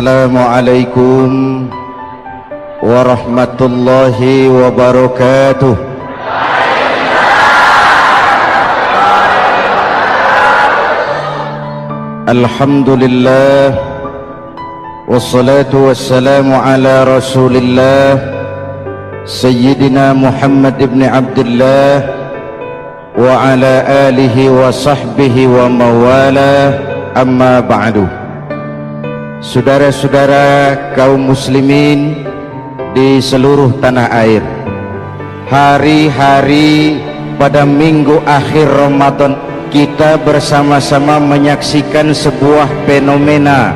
Assalamualaikum warahmatullahi wabarakatuh. Alhamdulillah wassalatu wassalamu ala rasulillah Sayyidina Muhammad ibn Abdullah wa ala alihi wa sahbihi wa mawala, amma ba'du. Saudara-saudara kaum muslimin di seluruh tanah air, hari-hari pada minggu akhir Ramadan kita bersama-sama menyaksikan sebuah fenomena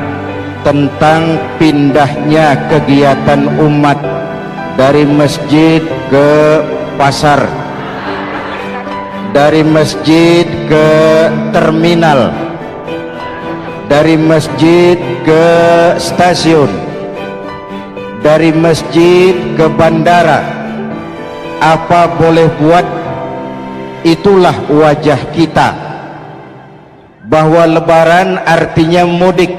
tentang pindahnya kegiatan umat dari masjid ke pasar, dari masjid ke terminal, dari masjid ke stasiun, dari masjid ke bandara. Apa boleh buat, itulah wajah kita, bahwa lebaran artinya mudik,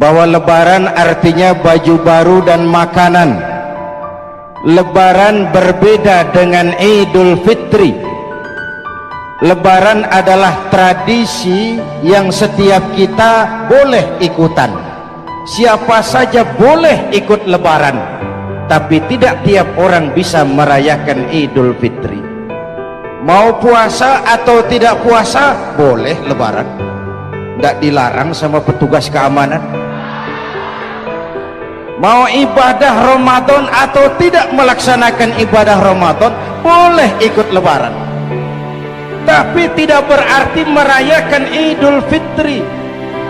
bahwa lebaran artinya baju baru dan makanan. Lebaran berbeda dengan Idul Fitri. Lebaran adalah tradisi yang setiap kita boleh ikutan. Siapa saja boleh ikut lebaran, tapi tidak tiap orang bisa merayakan Idul Fitri. Mau puasa atau tidak puasa boleh lebaran, tidak dilarang sama petugas keamanan. Mau ibadah Ramadan atau tidak melaksanakan ibadah Ramadan boleh ikut lebaran, tapi tidak berarti merayakan Idul Fitri,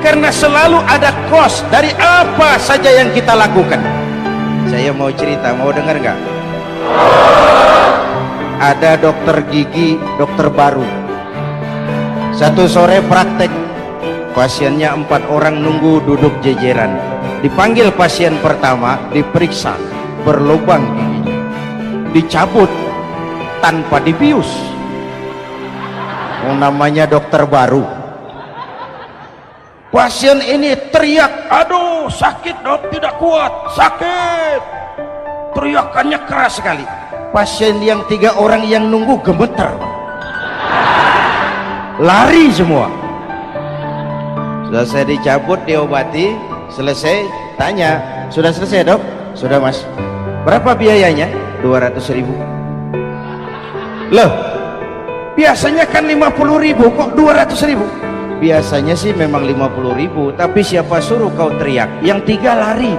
karena selalu ada kos dari apa saja yang kita lakukan. Saya mau cerita, mau dengar nggak? Ada dokter gigi, dokter baru, satu sore praktek, pasiennya 4 orang nunggu duduk jejeran. Dipanggil pasien pertama, diperiksa, berlubang giginya, dicabut tanpa dibius. Namanya dokter baru. Pasien ini teriak, aduh sakit dok, tidak kuat, sakit. Teriakannya keras sekali. Pasien yang 3 orang yang nunggu gemeter, lari semua. Sudah saya dicabut, diobati, selesai, tanya, sudah selesai dok? Sudah mas. Berapa biayanya? 200.000. Loh, biasanya kan 50.000, kok 200.000? Biasanya sih memang 50.000, tapi siapa suruh kau teriak? Yang 3 lari.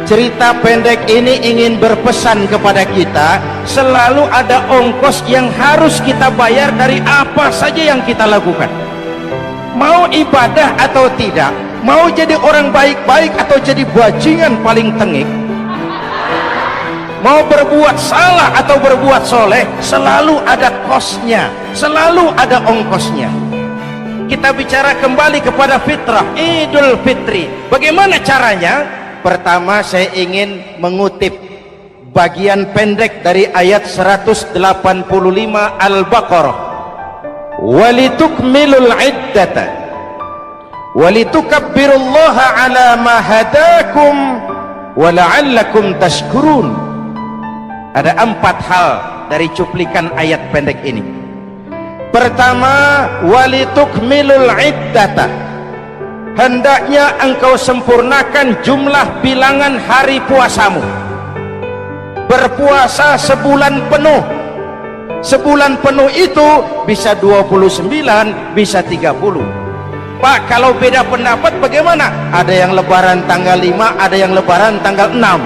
Cerita pendek ini ingin berpesan kepada kita, selalu ada ongkos yang harus kita bayar dari apa saja yang kita lakukan. Mau ibadah atau tidak, mau jadi orang baik-baik atau jadi bajingan paling tengik, mau berbuat salah atau berbuat soleh, selalu ada kosnya, selalu ada ongkosnya. Kita bicara kembali kepada fitrah Idul Fitri. Bagaimana caranya? Pertama, saya ingin mengutip bagian pendek dari ayat 185 Al-Baqarah. Walitukmilul iddata walitukabbirullaha ala ma hadakum wala'allakum tashkurun. Ada 4 hal dari cuplikan ayat pendek ini. Pertama, walitukmilul iddata, hendaknya engkau sempurnakan jumlah bilangan hari puasamu. Berpuasa sebulan penuh. Sebulan penuh itu bisa 29, bisa 30. Pak, kalau beda pendapat bagaimana? Ada yang lebaran tanggal 5, ada yang lebaran tanggal 6.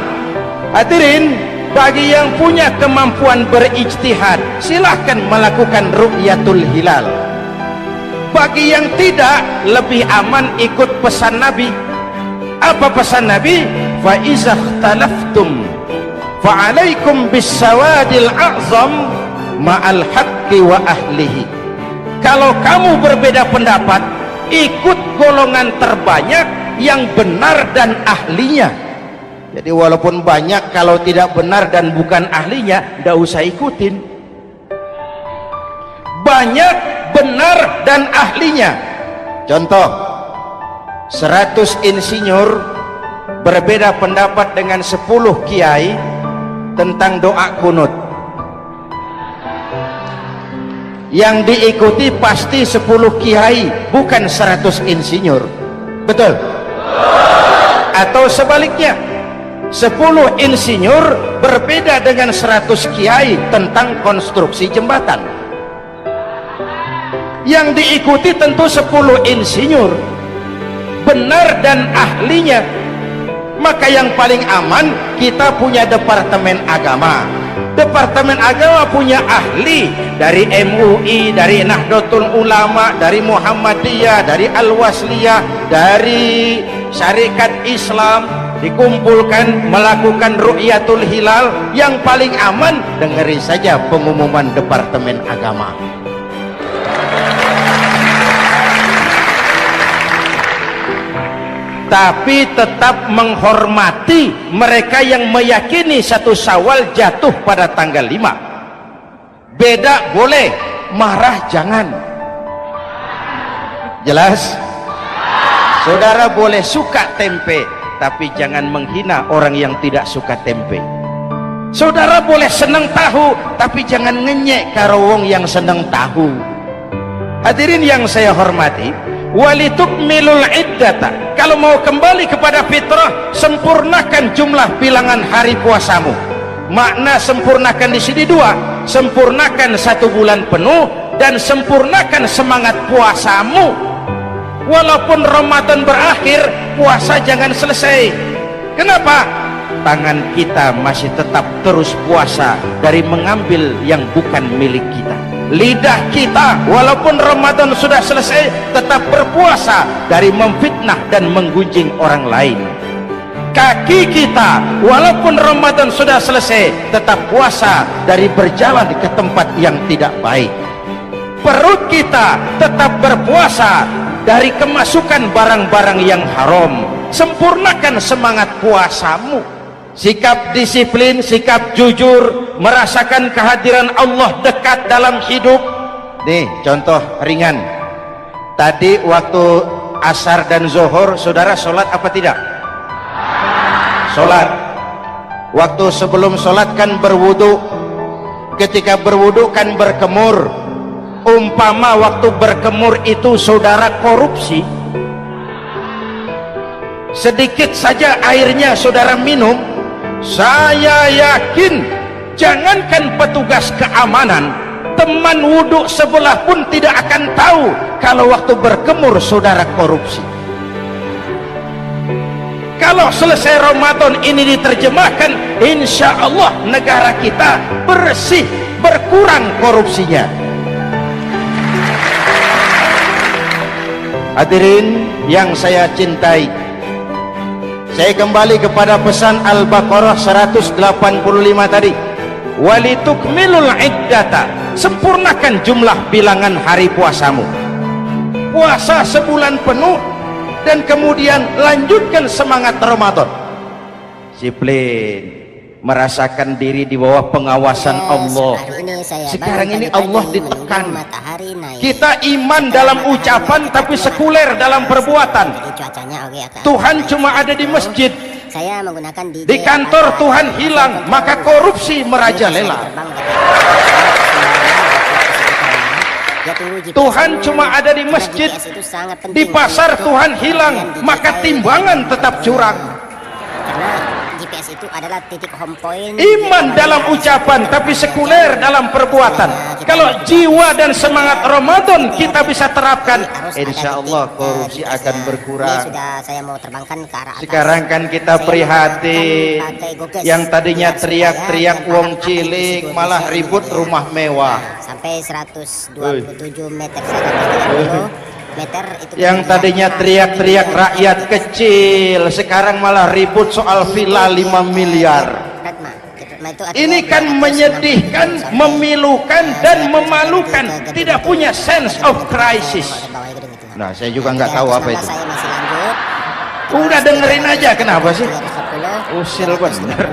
Hadirin, bagi yang punya kemampuan berijtihad, silahkan melakukan ru'yatul hilal. Bagi yang tidak, lebih aman ikut pesan Nabi. Apa pesan Nabi? Fa iza ikhtalaftum fa alaikum bisawadil a'zam ma'al haqqi wa ahlihi. Kalau kamu berbeda pendapat, ikut golongan terbanyak yang benar dan ahlinya. Jadi walaupun banyak, kalau tidak benar dan bukan ahlinya, tidak usah ikutin. Banyak benar dan ahlinya. Contoh, 100 insinyur berbeda pendapat dengan 10 kiai tentang doa kunut. Yang diikuti pasti 10 kiai, bukan 100 insinyur. Betul? Atau sebaliknya, 10 insinyur berbeda dengan 100 kiai tentang konstruksi jembatan. Yang diikuti tentu 10 insinyur, benar dan ahlinya. Maka yang paling aman, kita punya Departemen Agama. Departemen Agama punya ahli dari MUI, dari Nahdlatul Ulama, dari Muhammadiyah, dari Al-Wasliyah, dari Syarikat Islam, dikumpulkan melakukan Ru'yatul Hilal. Yang paling aman, dengerin saja pengumuman Departemen Agama. Tapi tetap menghormati mereka yang meyakini 1 Syawal jatuh pada tanggal 5. Beda boleh, marah jangan. Jelas? Saudara boleh suka tempe, tapi jangan menghina orang yang tidak suka tempe. Saudara boleh senang tahu, tapi jangan ngenyek karo wong yang senang tahu. Hadirin yang saya hormati, walitukmilul iddata, kalau mau kembali kepada fitrah, sempurnakan jumlah bilangan hari puasamu. Makna sempurnakan di sini 2, sempurnakan 1 bulan penuh dan sempurnakan semangat puasamu. Walaupun Ramadan berakhir, puasa jangan selesai. Kenapa? Tangan kita masih tetap terus puasa dari mengambil yang bukan milik kita. Lidah kita walaupun Ramadan sudah selesai tetap berpuasa dari memfitnah dan menggunjing orang lain. Kaki kita walaupun Ramadan sudah selesai tetap puasa dari berjalan ke tempat yang tidak baik. Perut kita tetap berpuasa dari kemasukan barang-barang yang haram. Sempurnakan semangat puasamu. Sikap disiplin, sikap jujur, merasakan kehadiran Allah dekat dalam hidup. Nih contoh ringan, tadi waktu asar dan zuhur saudara sholat apa tidak? Sholat. Waktu sebelum sholat kan berwudu, ketika berwudu kan berkemur. Umpama waktu berkemur itu saudara korupsi, sedikit saja airnya saudara minum, saya yakin jangankan petugas keamanan, teman wudhu sebelah pun tidak akan tahu kalau waktu berkemur saudara korupsi. Kalau selesai Ramadan ini diterjemahkan, insya Allah negara kita bersih, berkurang korupsinya. Hadirin yang saya cintai, saya kembali kepada pesan Al-Baqarah 185 tadi. Walitukmilul iddata, sempurnakan jumlah bilangan hari puasamu. Puasa sebulan penuh dan kemudian lanjutkan semangat Ramadan. Disiplin, merasakan diri di bawah pengawasan Allah. Sekarang ini Allah ditekan. Kita iman dalam ucapan tapi sekuler dalam perbuatan. Tuhan cuma ada di masjid, di kantor Tuhan hilang, maka korupsi merajalela. Tuhan cuma ada di masjid, di pasar Tuhan hilang, maka timbangan tetap curang. GPS itu adalah titik home point. Iman dalam ucapan tapi sekuler dalam perbuatan. Kalau jiwa dan semangat Ramadan kita bisa terapkan, insya Allah korupsi akan berkurang. Saya mau terbangkan ke arah atas. Sekarang kan kita prihatin, yang tadinya teriak-teriak wong cilik malah ribut rumah mewah. Sampai 127 meter saja. Yang tadinya teriak-teriak rakyat kecil sekarang malah ribut soal villa 5 miliar. Ini kan menyedihkan, memilukan dan memalukan, tidak punya sense of crisis. Nah saya juga nggak tahu apa itu. Udah dengerin aja, kenapa sih? Usil bener.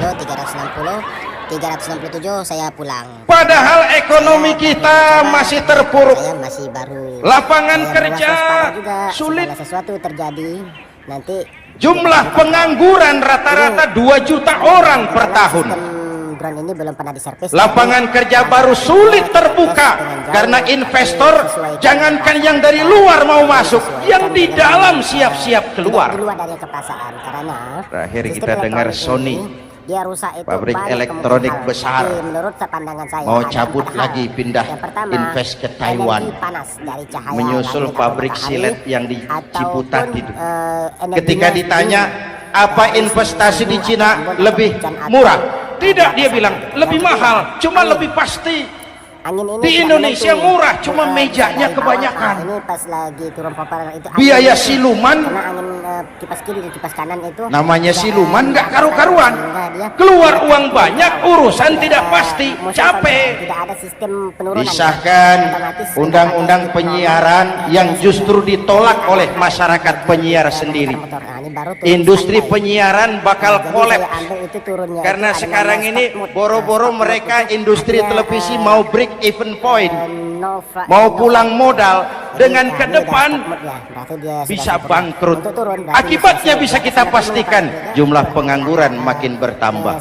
367 saya pulang. Padahal ekonomi kita masih terpuruk. Saya masih baru. Lapangan saya kerja juga, sulit. segala sesuatu terjadi nanti. Jumlah pengangguran rata-rata 2 juta orang per tahun. Drone ini belum pernah diservis. Lapangan kerja baru sulit terbuka karena investor jangankan yang dari luar mau masuk, yang di dalam siap-siap keluar. Dari keperasaan karena Terakhir kita dengar Sony, dia rusak itu pabrik elektronik besar, menurut pandangan saya mau cabut lagi, pindah invest ke Taiwan, menyusul pabrik silet yang di Ciputat itu. Ketika ditanya apa investasi di Cina lebih murah, tidak, dia bilang lebih mahal, cuma lebih pasti. Di Indonesia murah, cuma mejanya kebanyakan. Ini pas lagi turun paparan itu biaya siluman, karena angin kipas kiri dan kipas kanan itu namanya siluman, nggak karu-karuan. Keluar uang banyak, urusan tidak pasti, capek. Tidak ada sistem penurunan. Disahkan undang-undang penyiaran yang justru ditolak oleh masyarakat penyiar sendiri. Industri penyiaran bakal kolaps karena sekarang ini boro-boro mereka industri televisi mau break even point, mau pulang modal, dengan ke depan bisa bangkrut. Akibatnya bisa kita pastikan, jumlah pengangguran makin bertambah.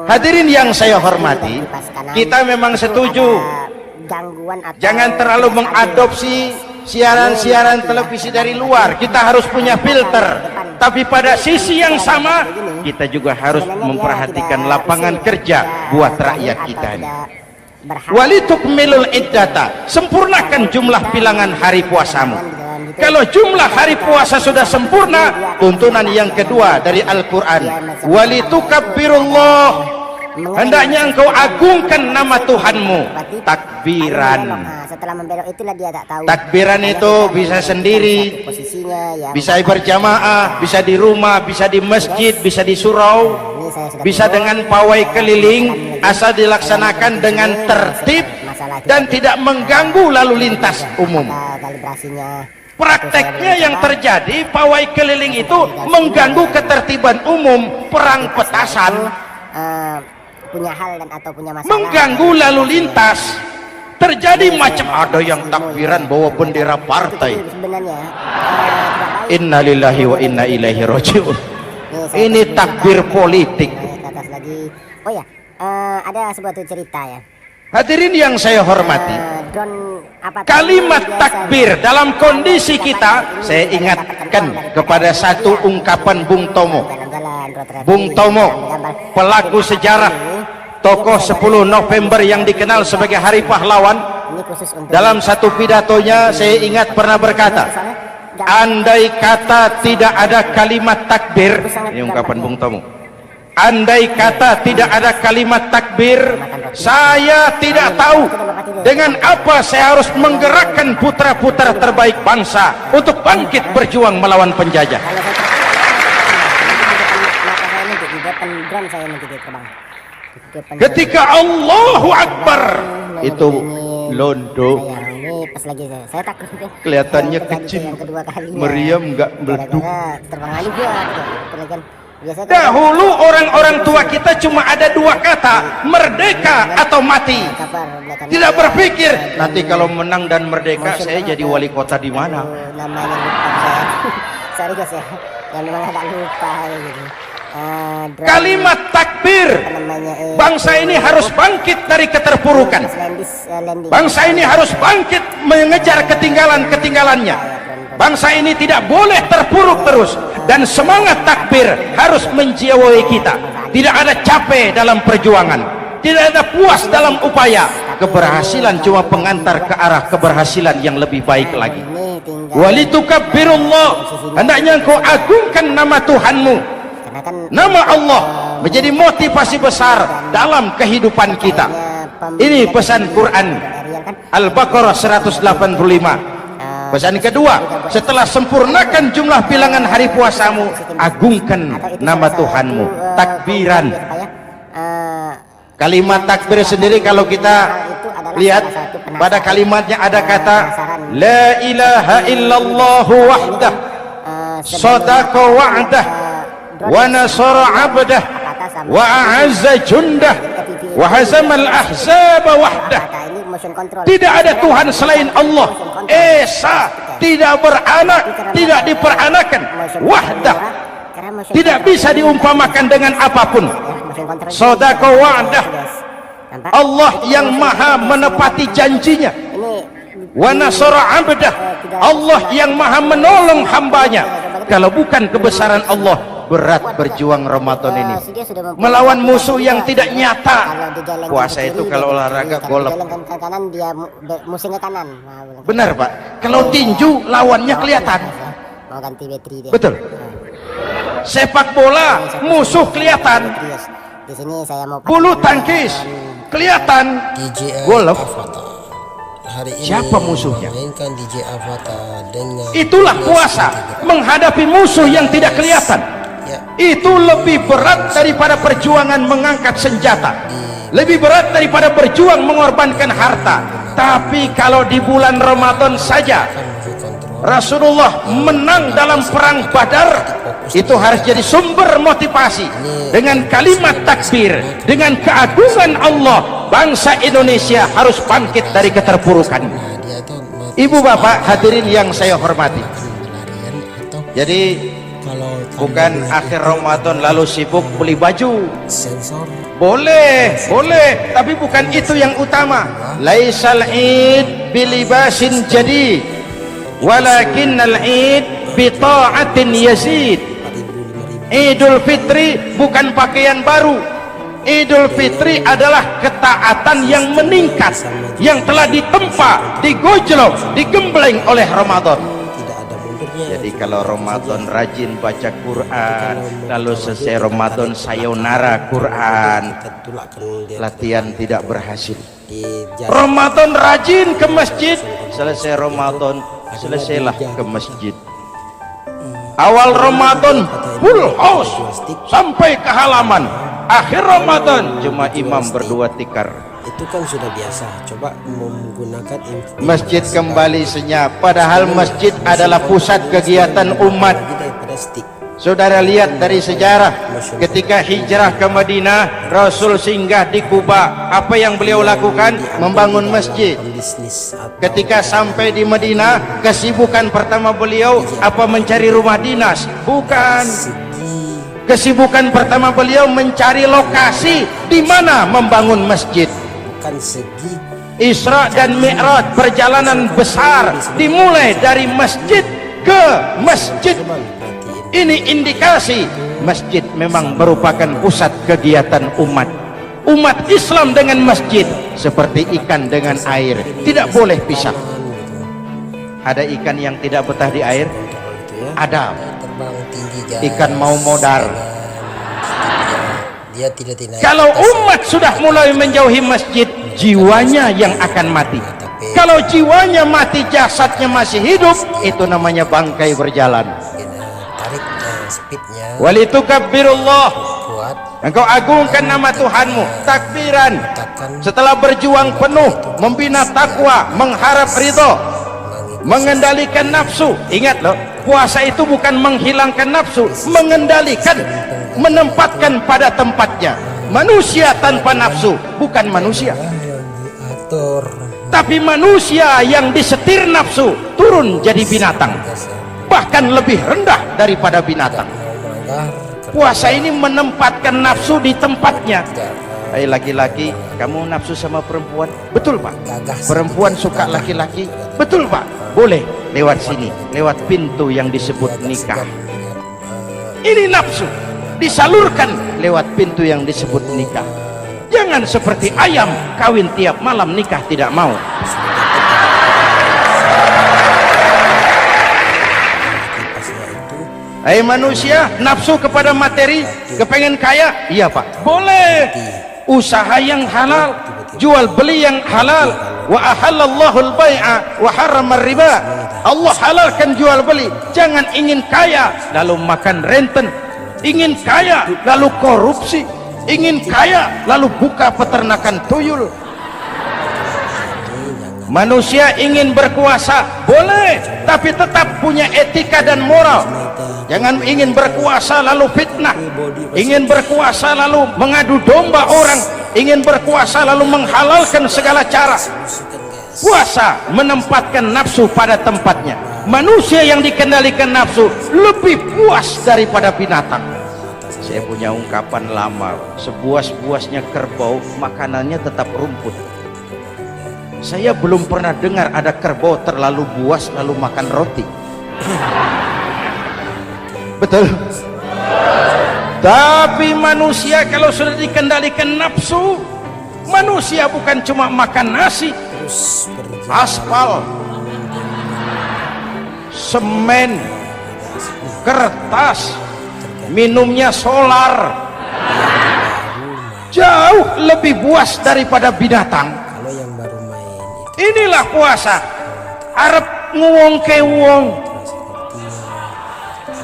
Hadirin yang saya hormati, kita memang setuju jangan terlalu mengadopsi siaran-siaran televisi dari luar. Kita harus punya filter, tapi pada sisi yang sama kita juga harus memperhatikan lapangan kerja buat rakyat kita ini. Walitukmilul iddata, sempurnakan jumlah bilangan hari puasamu. Kalau jumlah hari puasa sudah sempurna, tuntunan yang kedua dari Al-Quran, walitukabbirullah, hendaknya engkau agungkan nama Tuhanmu. Takbiran. Takbiran itu bisa sendiri, bisa berjamaah, bisa di rumah, bisa di masjid, bisa di surau, bisa dengan pawai keliling, asal dilaksanakan dengan tertib dan tidak mengganggu lalu lintas umum. Prakteknya yang terjadi, pawai keliling itu mengganggu ketertiban umum, perang petasan, punya hal dan atau punya masalah, mengganggu lalu lintas. Terjadi macam ada yang takbiran bawa bendera partai. Innalillahi wa inna ilaihi rajiun. Ini takbir politik. Oh ya, ada sebuah cerita ya. Hadirin yang saya hormati, kalimat takbir dalam kondisi kita, saya ingatkan kepada satu ungkapan Bung Tomo. Bung Tomo, pelaku sejarah, tokoh 10 November yang dikenal sebagai Hari Pahlawan. Dalam satu pidatonya saya ingat pernah berkata, andai kata tidak ada kalimat takbir, ini ungkapan Bung Tomo, andai kata tidak ada kalimat takbir, saya tidak tahu dengan apa saya harus menggerakkan putra-putra terbaik bangsa untuk bangkit berjuang melawan penjajah. Ketika Allahu Akbar itu londo, kelihatannya kecil, meriam nggak meledup. Dahulu orang-orang tua kita cuma ada 2 kata, merdeka atau mati. Tidak berpikir nanti kalau menang dan merdeka saya jadi wali kota di mana. Kalimat takbir, bangsa ini harus bangkit dari keterpurukan. Bangsa ini harus bangkit mengejar ketinggalan-ketinggalannya. Bangsa ini tidak boleh terpuruk terus, dan semangat takbir harus menjiwai kita. Tidak ada capek dalam perjuangan, tidak ada puas dalam upaya. Keberhasilan cuma pengantar ke arah keberhasilan yang lebih baik lagi. Walitukabbirullah, hendaknya engkau agungkan nama Tuhanmu. Nama Allah menjadi motivasi besar dalam kehidupan kita. Ini pesan Quran Al-Baqarah 185. Pesan kedua, setelah sempurnakan jumlah bilangan hari puasamu, agungkan nama Tuhanmu. Takbiran. Kalimat takbir sendiri kalau kita lihat pada kalimatnya ada kata la ilaha illallah wahdah, sadaqa wa'dah, wa nasara 'abdah wa a'azza jundah wa hazamal ahzaba wahdah. Apakah ini motion control? Tidak ada Tuhan selain Allah, esa, tidak beranak, tidak diperanakan, wahdah, tidak bisa diumpamakan dengan apapun. Sodako wa'dah, Allah yang maha menepati janjinya. Wa nasara 'abdah, Allah yang maha menolong hambanya. Kalau bukan kebesaran Allah, berat berjuang Ramadan ini melawan musuh yang tidak nyata. Puasa itu kalau olahraga golep. Kanan dia musing ke kanan. Benar Pak, kalau tinju lawannya kelihatan. Mau ganti bateri dia. Betul. Sepak bola musuh kelihatan. Di sini saya mau Bulu tangkis kelihatan. DJ Golep. Avatar. Hari ini Siapa musuhnya? mainkan DJ Avatar dengan Itulah puasa, menghadapi musuh yang tidak kelihatan. ya, Itu lebih berat daripada perjuangan mengangkat senjata, lebih berat daripada berjuang mengorbankan harta. Tapi kalau di bulan Ramadan saja Rasulullah menang dalam perang Badar, itu harus jadi sumber motivasi. Dengan kalimat takbir, dengan keagungan Allah, bangsa Indonesia harus bangkit dari keterpurukan. dia tuh Ibu bapak hadirin yang saya hormati, larian atau jadi kalau bukan akhir Ramadan lalu sibuk beli baju. sensor Boleh, tapi bukan itu yang utama. Laisal id bilibasin jadid, walakinnal id bita'atin yazid. 4.000 5.000 Idul Fitri bukan pakaian baru. Idul Fitri adalah ketaatan yang meningkat, yang telah ditempa, digojlok, digembleng oleh Ramadan. tidak ada mundurnya. Jadi kalau Ramadan rajin baca Quran, lalu selesai Ramadan sayonara Quran, Kita tulakkan dia latihan tidak berhasil. di jalan. Ramadan rajin ke masjid, selesai Ramadan selesailah ke masjid. Awal Ramadan full house sampai ke halaman, akhir Ramadan cuma imam berdua tikar. Itu kan sudah biasa. Coba menggunakan Masjid kembali senyap, padahal masjid adalah pusat kegiatan umat. daripada stick. Saudara lihat dari sejarah, ketika hijrah ke Madinah, Rasul singgah di Kuba. Apa yang beliau lakukan? Membangun masjid. Bisnis atau Ketika sampai di Madinah, kesibukan pertama beliau apa? Mencari rumah dinas? Bukan. segi Kesibukan pertama beliau mencari lokasi di mana membangun masjid. bukan segi Isra dan Mi'raj, perjalanan besar dimulai dari masjid ke masjid. Ini indikasi masjid memang merupakan pusat kegiatan umat. Umat Islam dengan masjid seperti ikan dengan air, tidak boleh pisah. Ada ikan yang tidak betah di air? itu ya. Ada. Terbang tinggi guys. Ikan mau modar. Dia tidak dinaik. Kalau umat sudah mulai menjauhi masjid, jiwanya yang akan mati. Kalau jiwanya mati, jasadnya masih hidup, itu namanya bangkai berjalan. Tarik speednya Walitukabbirullah, kuat. engkau agungkan nama Tuhanmu, takbiran. Tekan Setelah berjuang penuh membina takwa, mengharap ridho, mengendalikan nafsu. Ingat loh, puasa itu bukan menghilangkan nafsu, mengendalikan, menempatkan pada tempatnya. Manusia tanpa nafsu bukan manusia, diatur tapi manusia yang disetir nafsu turun jadi binatang, bahkan lebih rendah daripada binatang. melanggar Puasa ini menempatkan nafsu di tempatnya. Hai laki-laki, kamu nafsu sama perempuan? Betul Pak. gagah Perempuan suka laki-laki? Betul Pak. Boleh lewat sini, lewat pintu yang disebut nikah. Ini nafsu disalurkan lewat pintu yang disebut nikah. Jangan seperti ayam kawin tiap malam, nikah tidak mau. pasnya itu Hai manusia, nafsu kepada materi, kepengen kaya? Iya Pak. Boleh. Usaha yang halal, jual beli yang halal. Wa ahallallahu al-bai'a wa harrama riba. Allah halalkan jual beli. Jangan ingin kaya lalu makan renten, ingin kaya lalu korupsi, ingin kaya lalu buka peternakan tuyul. Manusia ingin berkuasa boleh, tapi tetap punya etika dan moral. Jangan ingin berkuasa lalu fitnah, ingin berkuasa lalu mengadu domba orang, ingin berkuasa lalu menghalalkan segala cara. Puasa menempatkan nafsu pada tempatnya. Manusia yang dikendalikan nafsu lebih puas daripada binatang. Saya punya ungkapan lama, sebuas-buasnya kerbau makanannya tetap rumput. Saya belum pernah dengar ada kerbau terlalu buas lalu makan roti. Betul. Tapi manusia kalau sudah dikendalikan nafsu, manusia bukan cuma makan nasi, aspal, semen, kertas, minumnya solar, jauh lebih buas daripada binatang. Kalau yang baru main itu Inilah puasa, arep nguwongke wong,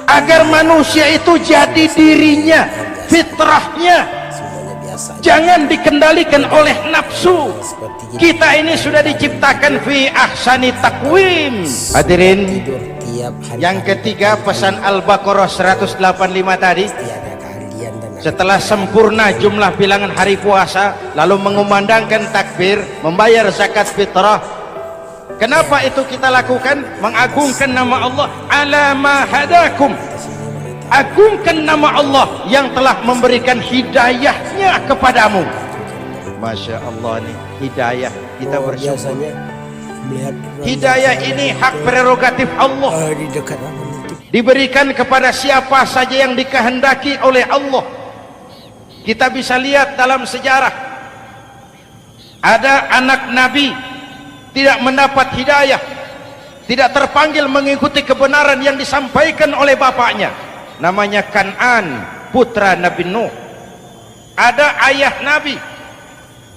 agar manusia itu jadi dirinya, fitrahnya, semuanya biasa. jangan dikendalikan oleh nafsu. Kita ini sudah diciptakan fi ahsani takwim. Hadirin, Tidur tiap hari. yang ketiga pesan Al-Baqarah 185 tadi, Tiada keahlian dan setelah sempurna jumlah bilangan hari puasa lalu mengumandangkan takbir, membayar zakat fitrah. Kenapa itu kita lakukan? Mengagungkan nama Allah, ala ma hadakum, agungkan nama Allah yang telah memberikan hidayahnya kepadamu. Masya Allah nih, hidayah kita bersyukur. biasanya melihat Hidayah ini hak prerogatif Allah, di dekat apa itu diberikan kepada siapa saja yang dikehendaki oleh Allah. Kita bisa lihat dalam sejarah, ada anak Nabi tidak mendapat hidayah, tidak terpanggil mengikuti kebenaran yang disampaikan oleh bapaknya, namanya Kan'an, putra Nabi Nuh. Ada ayah Nabi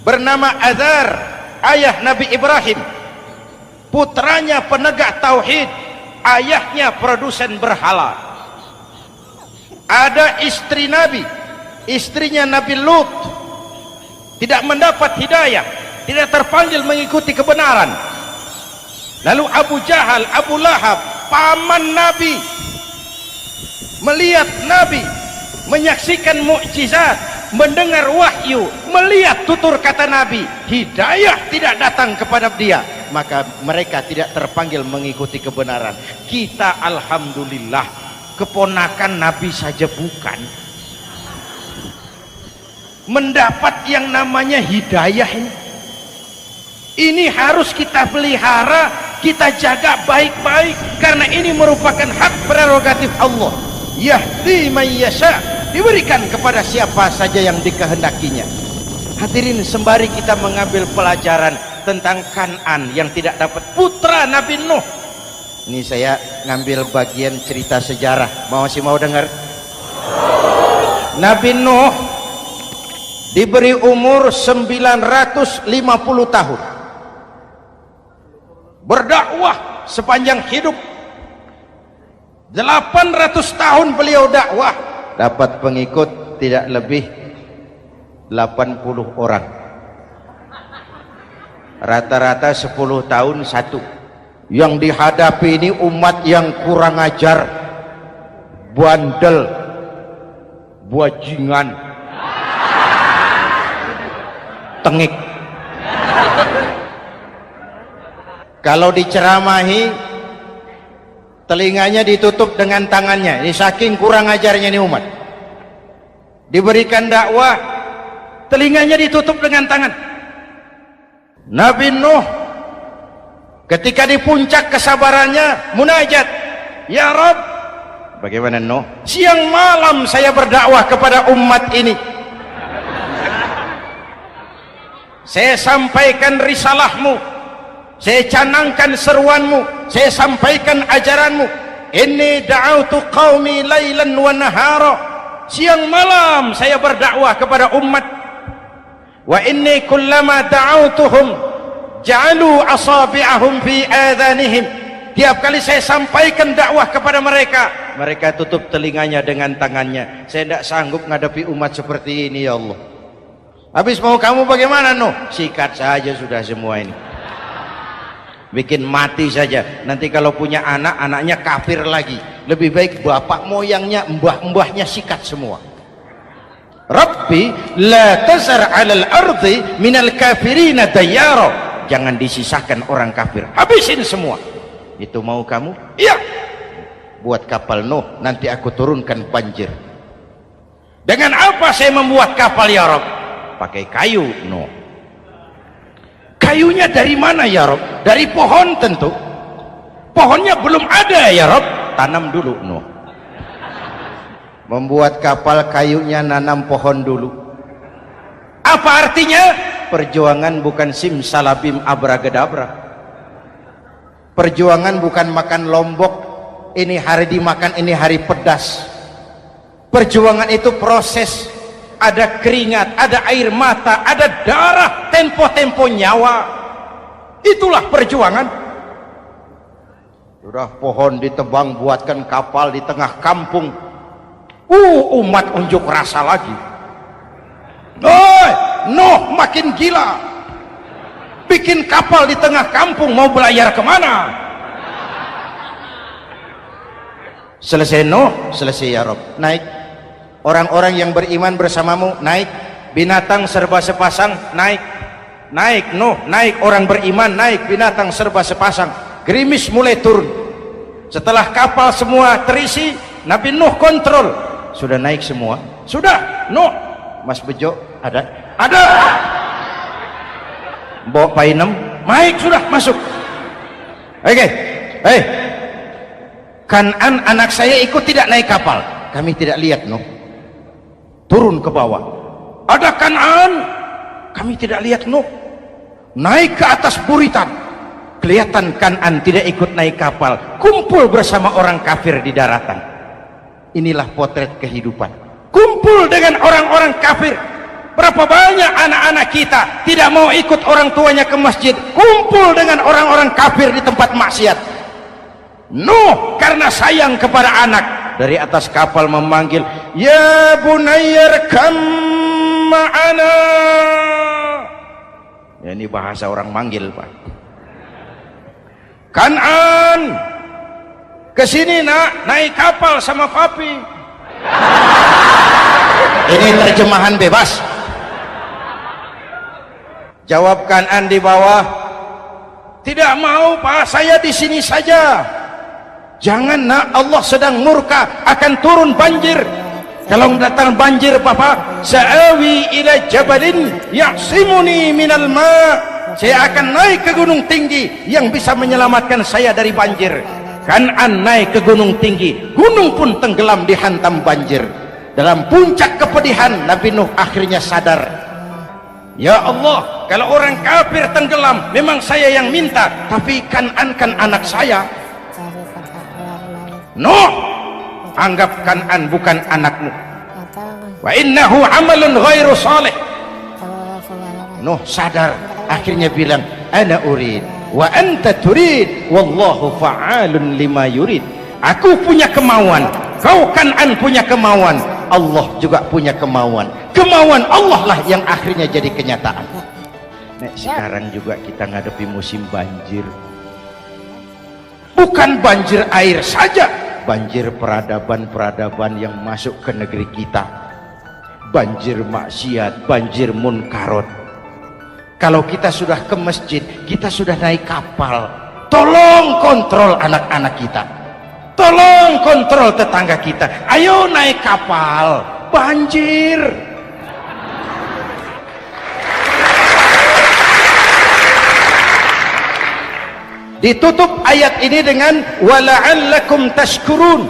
bernama Azar, ayah Nabi Ibrahim, putranya penegak tauhid, ayahnya produsen berhala. Ada istri Nabi, istrinya Nabi Lut, tidak mendapat hidayah, tidak terpanggil mengikuti kebenaran. Lalu Abu Jahal, Abu Lahab, paman Nabi, melihat Nabi, menyaksikan mukjizat, mendengar wahyu, melihat tutur kata Nabi, hidayah tidak datang kepada dia, maka mereka tidak terpanggil mengikuti kebenaran. Kita alhamdulillah keponakan Nabi saja bukan, mendapat yang namanya hidayah ini harus kita pelihara, kita jaga baik-baik, karena ini merupakan hak prerogatif Allah. Yahdi man yasha, diberikan kepada siapa saja yang dikehendakinya. Hadirin, sembari kita mengambil pelajaran tentang Kan'an yang tidak dapat, putra Nabi Nuh. Ini saya ngambil bagian cerita sejarah, masih mau dengar? Nabi Nuh diberi umur 950 tahun, berdakwah sepanjang hidup. 800 tahun beliau dakwah, dapat pengikut tidak lebih 80 orang, rata-rata 10 tahun satu. Yang dihadapi ini umat yang kurang ajar, bandel, bajingan, tengik. Kalau diceramahi, telinganya ditutup dengan tangannya. Ini saking kurang ajarnya ini umat. Diberikan dakwah, telinganya ditutup dengan tangan. Nabi Nuh ketika di puncak kesabarannya munajat, ya Rabb, bagaimana Nuh? Siang malam saya berdakwah kepada umat ini, saya sampaikan risalahmu, saya canangkan seruanmu, saya sampaikan ajaranmu. Inni da'autu qaumi lailan wa nahara, siang malam saya berdakwah kepada umat. Wa inni kullama da'autuhum ja'alu asabi'ahum fi adhanihim, tiap kali saya sampaikan dakwah kepada mereka, mereka tutup telinganya dengan tangannya. Saya tidak sanggup menghadapi umat seperti ini, ya Allah. Habis mau kamu bagaimana Nuh? Sikat saja sudah semua ini. bikin mati saja. Nanti kalau punya anak, anaknya kafir lagi. Lebih baik bapak moyangnya, mbah-mbahnya sikat semua. Rabbi la tazar 'alal ardi minal kafirina dayyara. Jangan disisakan orang kafir, habisin semua. Itu mau kamu? Iya. Buat kapal Nuh, nanti aku turunkan banjir. Dengan apa saya membuat kapal ya Rabb? Pakai kayu Nuh. Kayunya dari mana ya Rabb? Dari pohon tentu. Pohonnya belum ada ya Rabb. Tanam dulu Nuh. Membuat kapal kayunya nanam pohon dulu. Apa artinya? Perjuangan bukan simsalabim abracadabra. Perjuangan bukan makan lombok, ini hari dimakan, ini hari pedas. Perjuangan itu proses. Ada keringat, ada air mata, ada darah, tempo-tempo nyawa. Itulah perjuangan. Sudah pohon ditebang, buatkan kapal di tengah kampung. Umat unjuk rasa lagi. Nuh makin gila. Bikin kapal di tengah kampung, mau belayar kemana? Selesai Nuh, selesai ya Rob. Naik. Orang-orang yang beriman bersamamu, naik. Binatang serba sepasang, naik. Naik Nuh, naik. Orang beriman, naik. Binatang serba sepasang. Gerimis mulai turun. Setelah kapal semua terisi, Nabi Nuh kontrol. Sudah naik semua? Sudah. Nuh, Mas Bejo ada? Ada. Mbok Painem, naik sudah, masuk. Oke. Hei. Kanan anak saya ikut tidak naik kapal. Kami tidak lihat Nuh. Turun ke bawah. Ada Kanan. Kami tidak lihat Nuh. Naik ke atas buritan. Kelihatan Kanan tidak ikut naik kapal. Kumpul bersama orang kafir di daratan. Inilah potret kehidupan. Kumpul dengan orang-orang kafir. Berapa banyak anak-anak kita tidak mau ikut orang tuanya ke masjid. Kumpul dengan orang-orang kafir di tempat maksiat. Nuh karena sayang kepada anak, dari atas kapal memanggil, ya bunayyar kam ma'ana. Ya, ini bahasa orang manggil Pak. Kanan kesini nak, naik kapal sama papi. Ini terjemahan bebas. Jawab Kanan di bawah, tidak mau Pak, saya di sini saja. Jangan nak, Allah sedang murka, akan turun banjir. Kalau datang banjir Bapak, sa'awi ila jabalin ya'simuni minal ma'. Saya akan naik ke gunung tinggi yang bisa menyelamatkan saya dari banjir. Kanan naik ke gunung tinggi, gunung pun tenggelam dihantam banjir. Dalam puncak kepedihan, Nabi Nuh akhirnya sadar, ya Allah, kalau orang kafir tenggelam memang saya yang minta, tapi Kanan kan anak saya. Nuh, anggap Kanan bukan anakmu. Wa innahu amalun ghairu salih. Nuh sadar, akhirnya bilang, ana urid wa anta turid wallahu fa'alun lima yurid. Aku punya kemauan, kau Kanan punya kemauan, Allah juga punya kemauan. Kemauan Allah lah yang akhirnya jadi kenyataan. Nek sekarang juga kita ngadepi musim banjir. Bukan banjir air saja, banjir peradaban-peradaban yang masuk ke negeri kita. Banjir maksiat, banjir munkarot. Kalau kita sudah ke masjid, kita sudah naik kapal, tolong kontrol anak-anak kita, tolong kontrol tetangga kita. Ayo naik kapal, banjir. Ditutup ayat ini dengan wala'allakum tashkurun.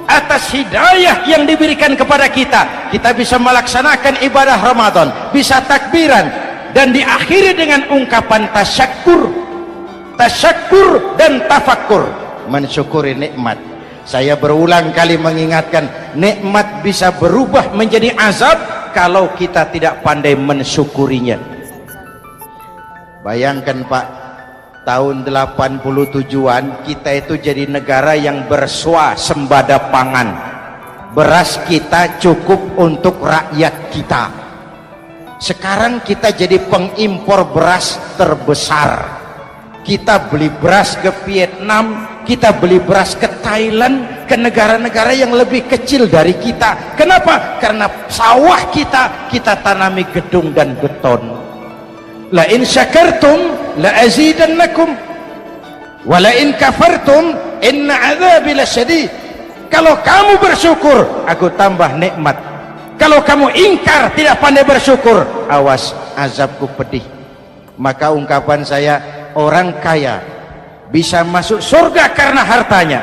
Atas hidayah yang diberikan kepada kita, kita bisa melaksanakan ibadah Ramadan, bisa takbiran, dan diakhiri dengan ungkapan tasyakkur. Tasyakkur dan tafakkur, mensyukuri nikmat. Saya berulang kali mengingatkan, nikmat bisa berubah menjadi azab kalau kita tidak pandai mensyukurinya. Bayangkan Pak, tahun 87-an kita itu jadi negara yang berswasembada pangan. Beras kita cukup untuk rakyat kita. Sekarang kita jadi pengimpor beras terbesar. Kita beli beras ke Vietnam, kita beli beras ke Thailand, ke negara-negara yang lebih kecil dari kita. Kenapa? Karena sawah kita tanami gedung dan beton. La in syakartum la azidannakum wa la in kafartum inna adzabi lasyadid. Kalau kamu bersyukur, aku tambah nikmat. Kalau kamu ingkar, tidak pandai bersyukur, awas, azabku pedih. Maka ungkapan saya, orang kaya bisa masuk surga karena hartanya,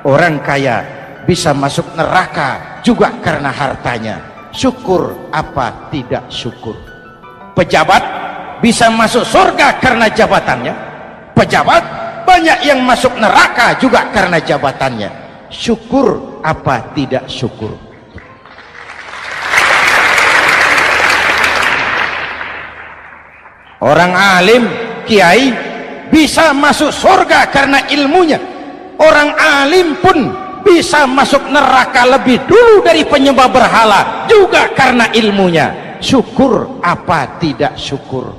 orang kaya bisa masuk neraka juga karena hartanya. Syukur apa tidak syukur? Pejabat bisa masuk surga karena jabatannya, pejabat banyak yang masuk neraka juga karena jabatannya. Syukur apa tidak syukur? Orang alim, kiai bisa masuk surga karena ilmunya. Orang alim pun bisa masuk neraka lebih dulu dari penyembah berhala juga karena ilmunya. Syukur apa tidak syukur?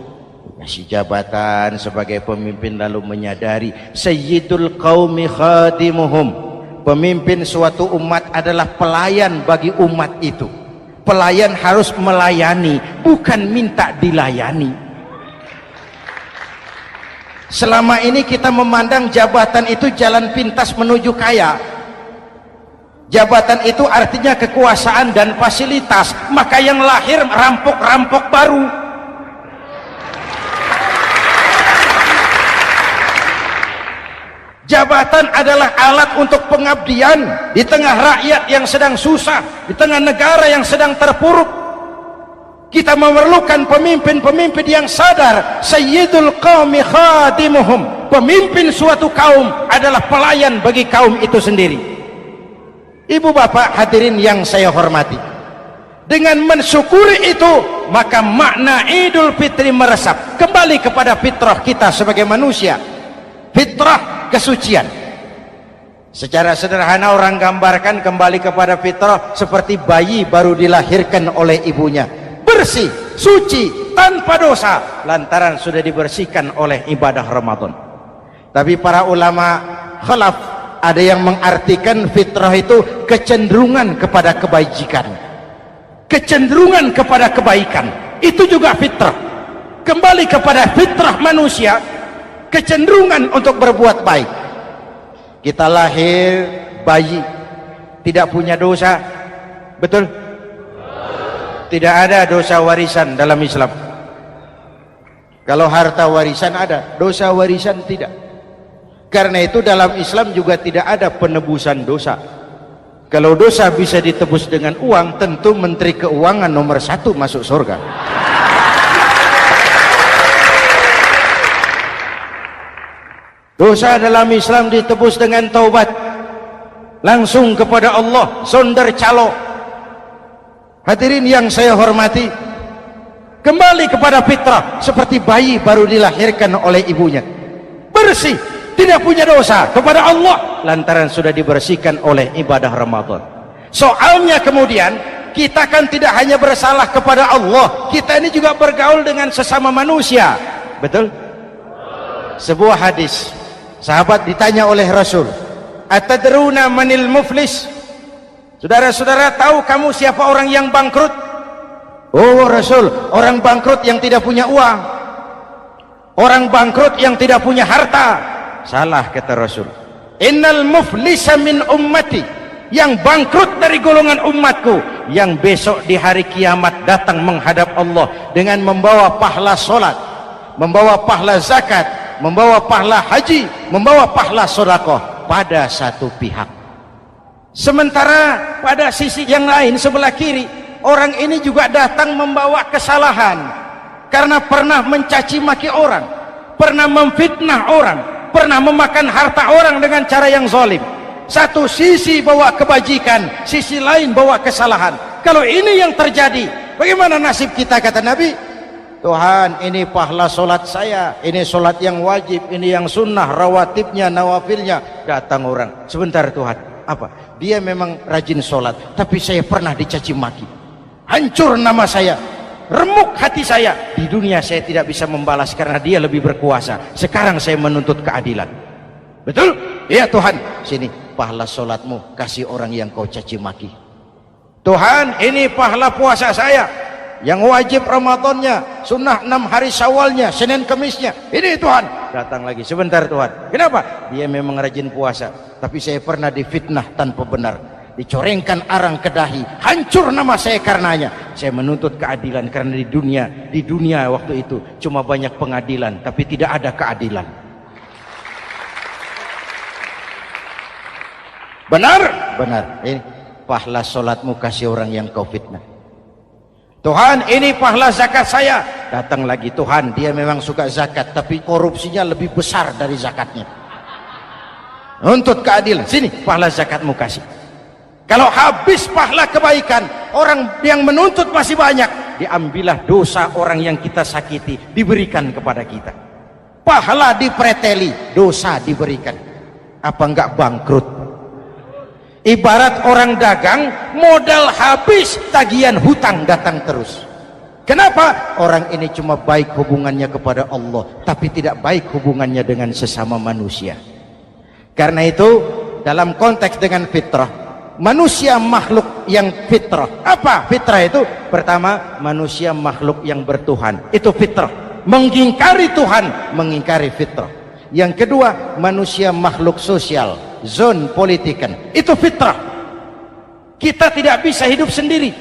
Kasih jabatan sebagai pemimpin lalu menyadari sayyidul qaumi khadimuhum. Pemimpin suatu umat adalah pelayan bagi umat itu. Pelayan harus melayani, bukan minta dilayani. Selama ini kita memandang jabatan itu jalan pintas menuju kaya. Jabatan itu artinya kekuasaan dan fasilitas, maka yang lahir rampok-rampok baru. Jabatan adalah alat untuk pengabdian di tengah rakyat yang sedang susah, di tengah negara yang sedang terpuruk. Kita memerlukan pemimpin-pemimpin yang sadar sayyidul qaumi khadimuhum. Pemimpin suatu kaum adalah pelayan bagi kaum itu sendiri. Ibu bapak hadirin yang saya hormati, dengan mensyukuri itu maka makna Idul Fitri meresap kembali kepada fitrah kita sebagai manusia, fitrah kesucian. Secara sederhana orang gambarkan kembali kepada fitrah seperti bayi baru dilahirkan oleh ibunya, bersih, suci, tanpa dosa, lantaran sudah dibersihkan oleh ibadah Ramadan. Tapi para ulama khalaf ada yang mengartikan fitrah itu kecenderungan kepada kebajikan, kecenderungan kepada kebaikan. Itu juga fitrah. Kembali kepada fitrah manusia, kecenderungan untuk berbuat baik. Kita lahir bayi, tidak punya dosa, betul? Tidak ada dosa warisan dalam Islam. Kalau harta warisan ada, dosa warisan tidak. Karena itu dalam Islam juga tidak ada penebusan dosa. Kalau dosa bisa ditebus dengan uang, tentu Menteri Keuangan nomor 1 masuk surga. Dosa dalam Islam ditebus dengan taubat, langsung kepada Allah, sonder calo. Hadirin yang saya hormati, kembali kepada fitrah seperti bayi baru dilahirkan oleh ibunya, bersih, tidak punya dosa kepada Allah lantaran sudah dibersihkan oleh ibadah Ramadan. Soalnya kemudian kita kan tidak hanya bersalah kepada Allah, kita ini juga bergaul dengan sesama manusia, betul? Sebuah hadis, sahabat ditanya oleh Rasul, atadruna manil muflis? Saudara-saudara, tahu kamu siapa orang yang bangkrut? Oh Rasul, orang bangkrut yang tidak punya uang, orang bangkrut yang tidak punya harta. Salah, kata Rasul. Innal muflisa min ummati, yang bangkrut dari golongan umatku, yang besok di hari kiamat datang menghadap Allah dengan membawa pahala solat, membawa pahala zakat, membawa pahala haji, membawa pahala sedekah pada satu pihak. Sementara pada sisi yang lain, sebelah kiri, orang ini juga datang membawa kesalahan karena pernah mencaci maki orang, pernah memfitnah orang, pernah memakan harta orang dengan cara yang zalim. Satu sisi bawa kebajikan, sisi lain bawa kesalahan. Kalau ini yang terjadi, bagaimana nasib kita? Kata Nabi, Tuhan, ini pahala solat saya, ini solat yang wajib, ini yang sunnah, rawatibnya, nawafilnya. Datang orang, sebentar Tuhan, apa? Dia memang rajin solat, tapi saya pernah dicaci maki, hancur nama saya. remuk hati saya. Di dunia saya tidak bisa membalas karena dia lebih berkuasa. Sekarang saya menuntut keadilan. Betul? Iya Tuhan. Sini pahala sholatmu kasih orang yang kau caci maki. Tuhan, ini pahala puasa saya yang wajib Ramadannya, sunnah 6 hari Syawalnya, Senin Kemisnya. Ini Tuhan. Datang lagi, sebentar Tuhan. Kenapa? Dia memang rajin puasa, tapi saya pernah difitnah tanpa benar, dicorengkan arang ke dahi, hancur nama saya karenanya. Saya menuntut keadilan karena di dunia waktu itu cuma banyak pengadilan tapi tidak ada keadilan. Benar? Benar. Ini pahala sholatmu kasih orang yang kau fitnah. Tuhan, ini pahala zakat saya. Datang lagi, Tuhan, dia memang suka zakat tapi korupsinya lebih besar dari zakatnya. Nuntut keadilan. Sini pahala zakatmu kasih. Kalau habis pahala kebaikan, orang yang menuntut masih banyak, diambillah dosa orang yang kita sakiti, diberikan kepada kita. Pahala dipreteli, dosa diberikan. Apa enggak bangkrut? Ibarat orang dagang, modal habis, tagihan hutang datang terus. Kenapa? Orang ini cuma baik hubungannya kepada Allah, tapi tidak baik hubungannya dengan sesama manusia. Karena itu, dalam konteks dengan fitrah, manusia makhluk yang fitrah. Apa fitrah itu? Pertama, manusia makhluk yang bertuhan. Itu fitrah. Mengingkari Tuhan, mengingkari fitrah. Yang kedua, manusia makhluk sosial, zon politikan. Itu fitrah. Kita tidak bisa hidup sendiri.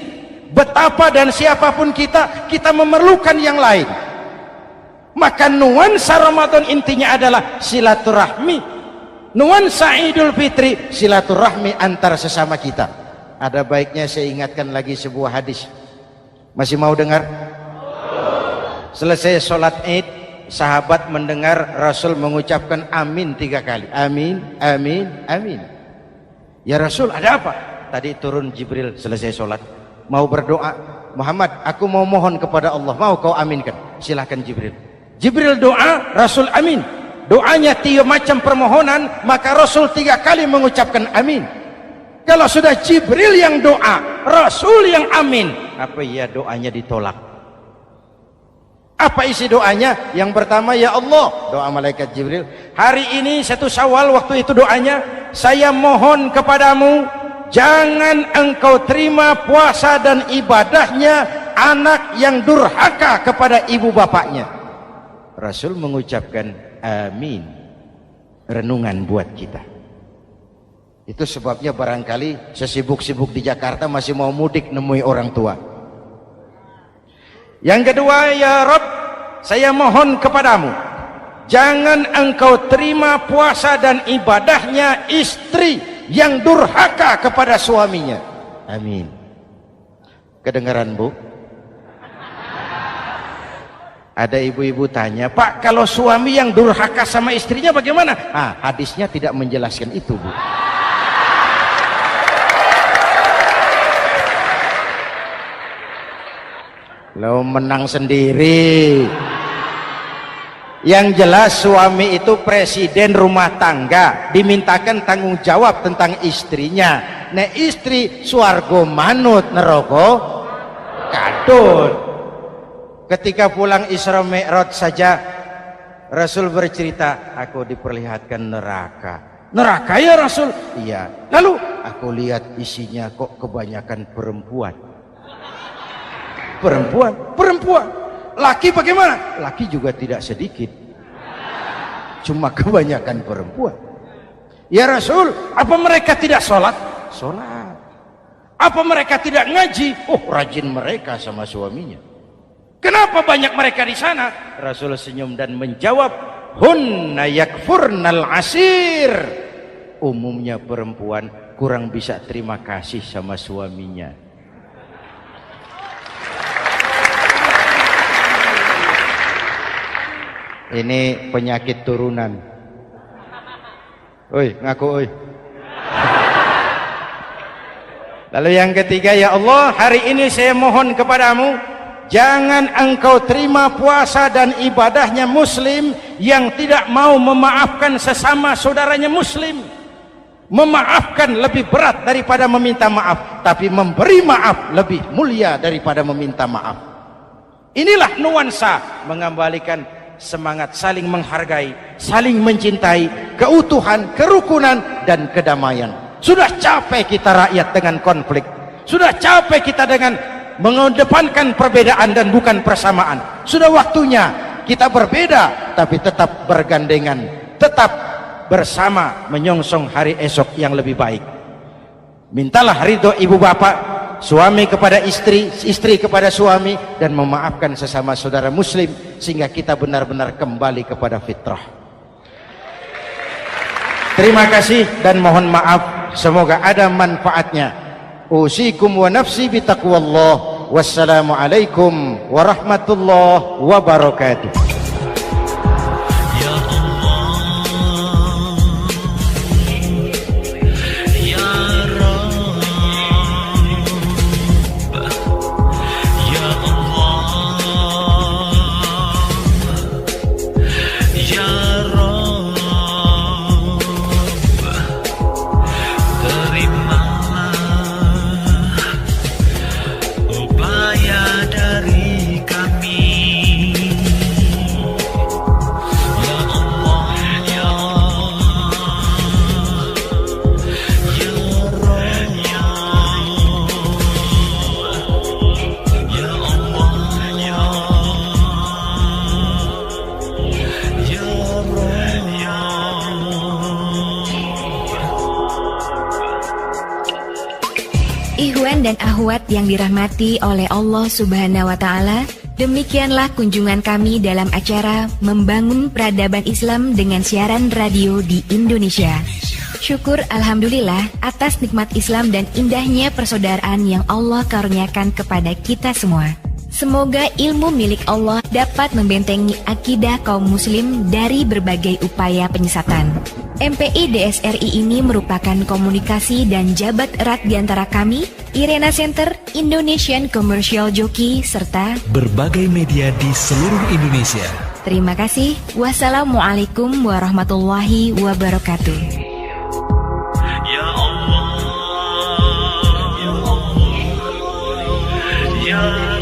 Betapa dan siapapun kita memerlukan yang lain. Maka nuansa Ramadan intinya adalah silaturahmi. Nuansa Idul Fitri silaturahmi antar sesama kita. Ada baiknya saya ingatkan lagi sebuah hadis. Masih mau dengar? Selesai sholat Id, sahabat mendengar Rasul mengucapkan amin 3 kali. Amin, amin, amin. Ya Rasul, ada apa? Tadi turun Jibril selesai sholat, mau berdoa. Muhammad, aku mau mohon kepada Allah, mau kau aminkan? Silahkan Jibril. Jibril doa, Rasul amin. Doanya 3 macam permohonan, maka Rasul 3 kali mengucapkan amin. Kalau sudah Jibril yang doa, Rasul yang amin, apa ya doanya ditolak? Apa isi doanya? Yang pertama, ya Allah, doa malaikat Jibril, hari ini 1 Syawal, waktu itu doanya, saya mohon kepadamu, jangan engkau terima puasa dan ibadahnya anak yang durhaka kepada ibu bapaknya. Rasul mengucapkan amin. Renungan buat kita. Itu sebabnya barangkali sesibuk-sibuk di Jakarta masih mau mudik nemui orang tua. Yang kedua, ya Rabb, saya mohon kepadamu, jangan engkau terima puasa dan ibadahnya istri yang durhaka kepada suaminya. Amin. Kedengaran Bu? Ada ibu-ibu tanya, Pak, kalau suami yang durhaka sama istrinya bagaimana? Hadisnya tidak menjelaskan itu, Bu. Lo menang sendiri. Yang jelas suami itu presiden rumah tangga, dimintakan tanggung jawab tentang istrinya. Nah istri swargo manut neraka kadut. Ketika pulang Isra Mi'raj saja Rasul bercerita, aku diperlihatkan neraka. Neraka ya Rasul? Iya. Lalu aku lihat isinya kok kebanyakan perempuan. Perempuan. Laki bagaimana? Laki juga tidak sedikit. Cuma kebanyakan perempuan. Ya Rasul, apa mereka tidak sholat? Sholat. Apa mereka tidak ngaji? Oh, rajin mereka sama suaminya. Kenapa banyak mereka di sana? Rasul senyum dan menjawab, hunna yakfurnal asir. Umumnya perempuan kurang bisa terima kasih sama suaminya. Ini penyakit turunan. Oi, ngaku oi. Lalu yang ketiga, ya Allah, hari ini saya mohon kepadamu, jangan engkau terima puasa dan ibadahnya muslim yang tidak mau memaafkan sesama saudaranya muslim. Memaafkan lebih berat daripada meminta maaf, tapi memberi maaf lebih mulia daripada meminta maaf. Inilah nuansa mengembalikan semangat saling menghargai, saling mencintai, keutuhan, kerukunan, dan kedamaian. Sudah capek kita rakyat dengan konflik. Sudah capek kita dengan mengedepankan perbedaan dan bukan persamaan. Sudah waktunya kita berbeda tapi tetap bergandengan, tetap bersama menyongsong hari esok yang lebih baik. Mintalah ridho ibu bapak, suami kepada istri, istri kepada suami, dan memaafkan sesama saudara muslim sehingga kita benar-benar kembali kepada fitrah. Terima kasih dan mohon maaf, semoga ada manfaatnya. Usikum wa nafsi bitaqwallah. Wassalamualaikum warahmatullahi wabarakatuh. Ikhwan dan akhwat yang dirahmati oleh Allah Subhanahu wa Ta'ala, demikianlah kunjungan kami dalam acara Membangun Peradaban Islam dengan siaran radio di Indonesia. Syukur alhamdulillah atas nikmat Islam dan indahnya persaudaraan yang Allah karuniakan kepada kita semua. Semoga ilmu milik Allah dapat membentengi akidah kaum muslim dari berbagai upaya penyesatan. MPI DSRI ini merupakan komunikasi dan jabat erat di antara kami, Irena Center, Indonesian Commercial Jockey, serta berbagai media di seluruh Indonesia. Terima kasih. Wassalamualaikum warahmatullahi wabarakatuh. Ya Allah, Ya Allah, Ya